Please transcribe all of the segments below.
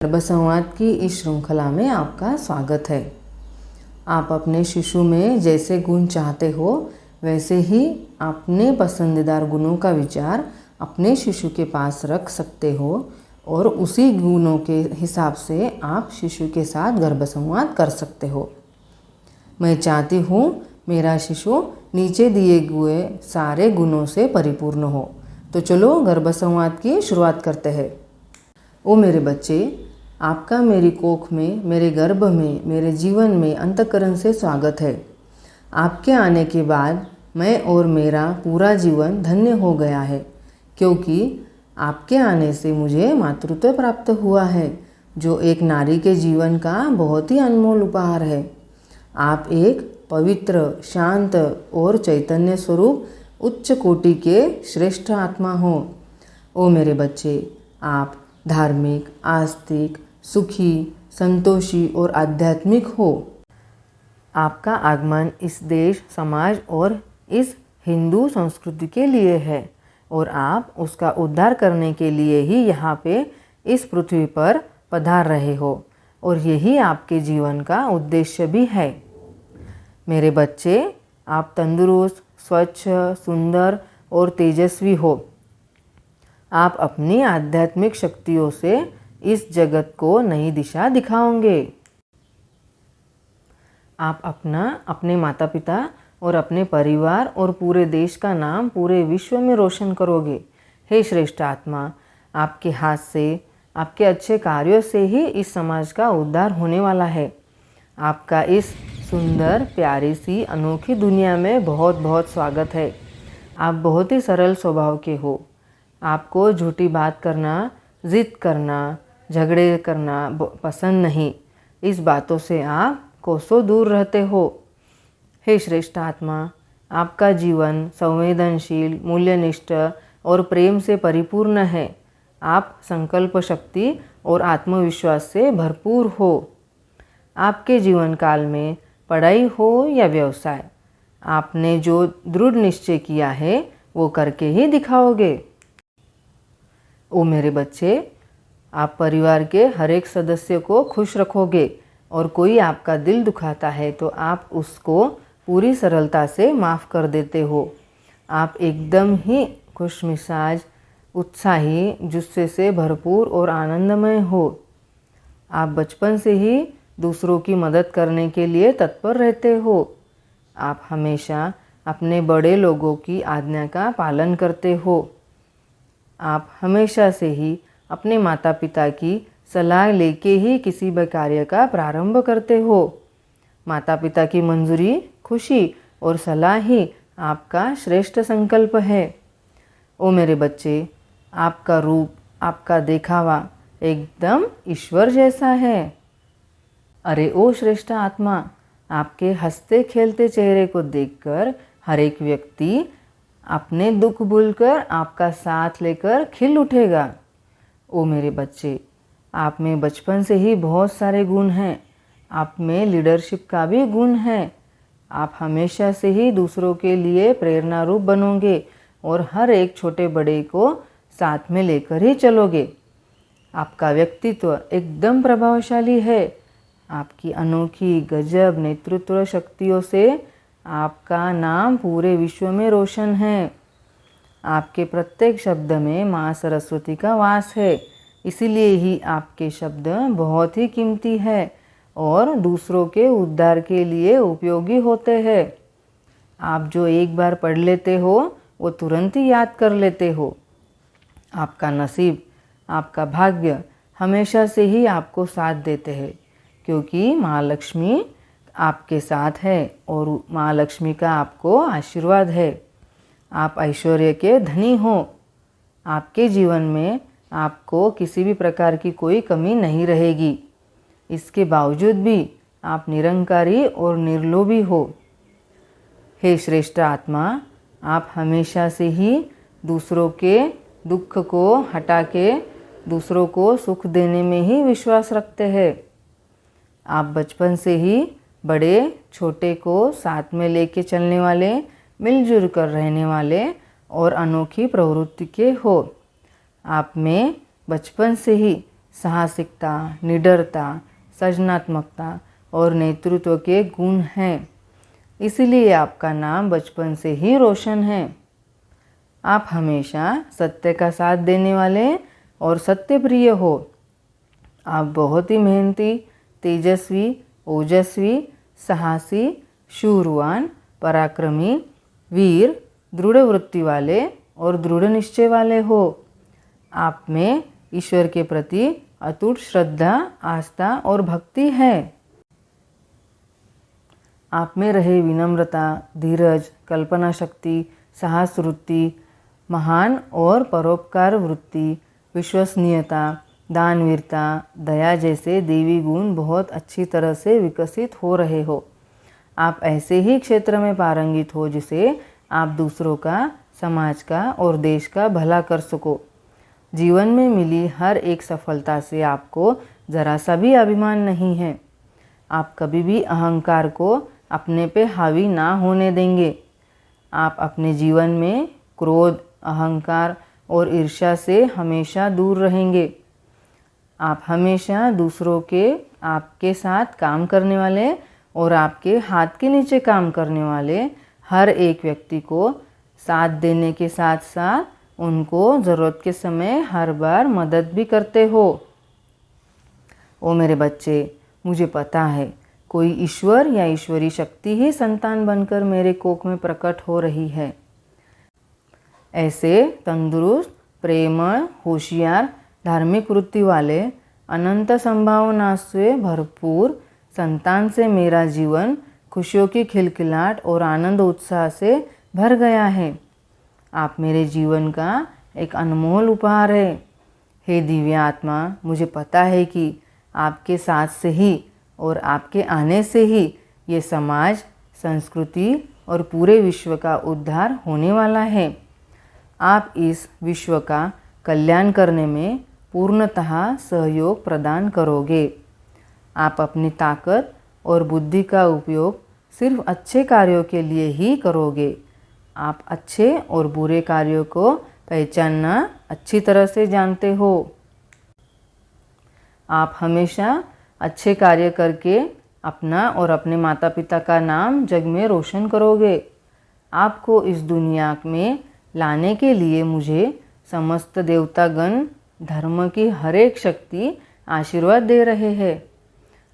गर्भसंवाद की इस श्रृंखला में आपका स्वागत है। आप अपने शिशु में जैसे गुण चाहते हो वैसे ही अपने पसंदीदार गुणों का विचार अपने शिशु के पास रख सकते हो और उसी गुणों के हिसाब से आप शिशु के साथ गर्भसंवाद कर सकते हो। मैं चाहती हूँ मेरा शिशु नीचे दिए हुए सारे गुणों से परिपूर्ण हो। तो चलो गर्भसंवाद की शुरुआत करते हैं। ओ मेरे बच्चे, आपका मेरी कोख में, मेरे गर्भ में, मेरे जीवन में अंतःकरण से स्वागत है। आपके आने के बाद मैं और मेरा पूरा जीवन धन्य हो गया है, क्योंकि आपके आने से मुझे मातृत्व प्राप्त हुआ है, जो एक नारी के जीवन का बहुत ही अनमोल उपहार है। आप एक पवित्र, शांत और चैतन्य स्वरूप उच्च कोटि के श्रेष्ठ आत्मा हो। ओ मेरे बच्चे, आप धार्मिक, आस्तिक, सुखी, संतोषी और आध्यात्मिक हो। आपका आगमन इस देश, समाज और इस हिंदू संस्कृति के लिए है और आप उसका उद्धार करने के लिए ही यहाँ पे इस पृथ्वी पर पधार रहे हो और यही आपके जीवन का उद्देश्य भी है। मेरे बच्चे, आप तंदुरुस्त, स्वच्छ, सुंदर और तेजस्वी हो। आप अपनी आध्यात्मिक शक्तियों से इस जगत को नई दिशा दिखाओगे। आप अपने माता पिता और अपने परिवार और पूरे देश का नाम पूरे विश्व में रोशन करोगे। हे श्रेष्ठ आत्मा, आपके हाथ से, आपके अच्छे कार्यों से ही इस समाज का उद्धार होने वाला है। आपका इस सुंदर, प्यारी सी, अनोखी दुनिया में बहुत बहुत स्वागत है। आप बहुत ही सरल स्वभाव के हो। आपको झूठी बात करना, जिद करना, झगड़े करना पसंद नहीं। इस बातों से आप कोसों दूर रहते हो। हे श्रेष्ठ आत्मा, आपका जीवन संवेदनशील, मूल्यनिष्ठ और प्रेम से परिपूर्ण है। आप संकल्प शक्ति और आत्मविश्वास से भरपूर हो। आपके जीवन काल में पढ़ाई हो या व्यवसाय, आपने जो दृढ़ निश्चय किया है वो करके ही दिखाओगे। ओ मेरे बच्चे, आप परिवार के हर एक सदस्य को खुश रखोगे और कोई आपका दिल दुखाता है तो आप उसको पूरी सरलता से माफ़ कर देते हो। आप एकदम ही खुशमिजाज, उत्साही, जुस्से से भरपूर और आनंदमय हो। आप बचपन से ही दूसरों की मदद करने के लिए तत्पर रहते हो। आप हमेशा अपने बड़े लोगों की आज्ञा का पालन करते हो। आप हमेशा से ही अपने माता पिता की सलाह लेके ही किसी भी कार्य का प्रारंभ करते हो। माता पिता की मंजूरी, खुशी और सलाह ही आपका श्रेष्ठ संकल्प है। ओ मेरे बच्चे, आपका रूप, आपका दिखावा एकदम ईश्वर जैसा है। अरे ओ श्रेष्ठ आत्मा, आपके हंसते खेलते चेहरे को देखकर हर एक व्यक्ति अपने दुख भूलकर आपका साथ लेकर खिल उठेगा। ओ मेरे बच्चे, आप में बचपन से ही बहुत सारे गुण हैं। आप में लीडरशिप का भी गुण है। आप हमेशा से ही दूसरों के लिए प्रेरणा रूप बनोगे और हर एक छोटे बड़े को साथ में लेकर ही चलोगे। आपका व्यक्तित्व एकदम प्रभावशाली है। आपकी अनोखी गजब नेतृत्व शक्तियों से आपका नाम पूरे विश्व में रोशन है। आपके प्रत्येक शब्द में माँ सरस्वती का वास है, इसीलिए ही आपके शब्द बहुत ही कीमती है और दूसरों के उद्धार के लिए उपयोगी होते हैं। आप जो एक बार पढ़ लेते हो वो तुरंत ही याद कर लेते हो। आपका नसीब, आपका भाग्य हमेशा से ही आपको साथ देते हैं, क्योंकि माँ लक्ष्मी आपके साथ है और माँ लक्ष्मी का आपको आशीर्वाद है। आप ऐश्वर्य के धनी हो। आपके जीवन में आपको किसी भी प्रकार की कोई कमी नहीं रहेगी। इसके बावजूद भी आप निरंकारी और निर्लोभी हो। हे श्रेष्ठ आत्मा, आप हमेशा से ही दूसरों के दुख को हटा के दूसरों को सुख देने में ही विश्वास रखते हैं। आप बचपन से ही बड़े छोटे को साथ में लेके चलने वाले, मिलजुल कर रहने वाले और अनोखी प्रवृत्ति के हो। आप में बचपन से ही साहसिकता, निडरता, सृजनात्मकता और नेतृत्व के गुण हैं। इसलिए आपका नाम बचपन से ही रोशन है। आप हमेशा सत्य का साथ देने वाले और सत्य प्रिय हो। आप बहुत ही मेहनती, तेजस्वी, ओजस्वी, साहसी, शूरवान, पराक्रमी, वीर, दृढ़ वृत्ति वाले और दृढ़ निश्चय वाले हो। आप में ईश्वर के प्रति अटूट श्रद्धा, आस्था और भक्ति है। आप में रहे विनम्रता, धीरज, कल्पना शक्ति, साहस वृत्ति, महान और परोपकार वृत्ति, विश्वसनीयता, दानवीरता, दया जैसे देवी गुण बहुत अच्छी तरह से विकसित हो रहे हो। आप ऐसे ही क्षेत्र में पारंगित हो जिसे आप दूसरों का, समाज का और देश का भला कर सको। जीवन में मिली हर एक सफलता से आपको जरा सा भी अभिमान नहीं है। आप कभी भी अहंकार को अपने पे हावी ना होने देंगे। आप अपने जीवन में क्रोध, अहंकार और ईर्ष्या से हमेशा दूर रहेंगे। आप हमेशा दूसरों के आपके साथ काम करने वाले और आपके हाथ के नीचे काम करने वाले हर एक व्यक्ति को साथ देने के साथ साथ उनको ज़रूरत के समय हर बार मदद भी करते हो। ओ मेरे बच्चे, मुझे पता है कोई ईश्वर या ईश्वरी शक्ति ही संतान बनकर मेरे कोख में प्रकट हो रही है। ऐसे तंदुरुस्त, प्रेमळ, होशियार, धार्मिक वृत्ति वाले, अनंत संभावना से भरपूर संतान से मेरा जीवन खुशियों की खिलखिलाहट और आनंद उत्साह से भर गया है। आप मेरे जीवन का एक अनमोल उपहार है। हे दिव्य आत्मा, मुझे पता है कि आपके साथ से ही और आपके आने से ही ये समाज, संस्कृति और पूरे विश्व का उद्धार होने वाला है। आप इस विश्व का कल्याण करने में पूर्णतः सहयोग प्रदान करोगे। आप अपनी ताकत और बुद्धि का उपयोग सिर्फ अच्छे कार्यों के लिए ही करोगे। आप अच्छे और बुरे कार्यों को पहचानना अच्छी तरह से जानते हो। आप हमेशा अच्छे कार्य करके अपना और अपने माता पिता का नाम जग में रोशन करोगे। आपको इस दुनिया में लाने के लिए मुझे समस्त देवतागण, धर्म की हर एक शक्ति आशीर्वाद दे रहे हैं।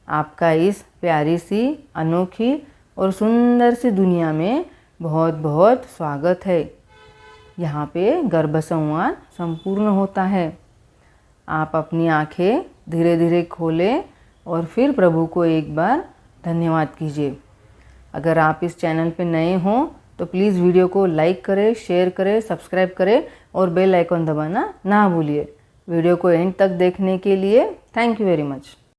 आपका इस प्यारी सी, अनोखी और सुंदर सी दुनिया में बहुत बहुत स्वागत है। यहाँ पे गर्भ संवाद संपूर्ण होता है। आप अपनी आंखें धीरे धीरे खोलें और फिर प्रभु को एक बार धन्यवाद कीजिए। अगर आप इस चैनल पे नए हों तो प्लीज़ वीडियो को लाइक करें, शेयर करें, सब्सक्राइब करें और बेल आइकॉन दबाना ना भूलिए। वीडियो को एंड तक देखने के लिए थैंक यू वेरी मच।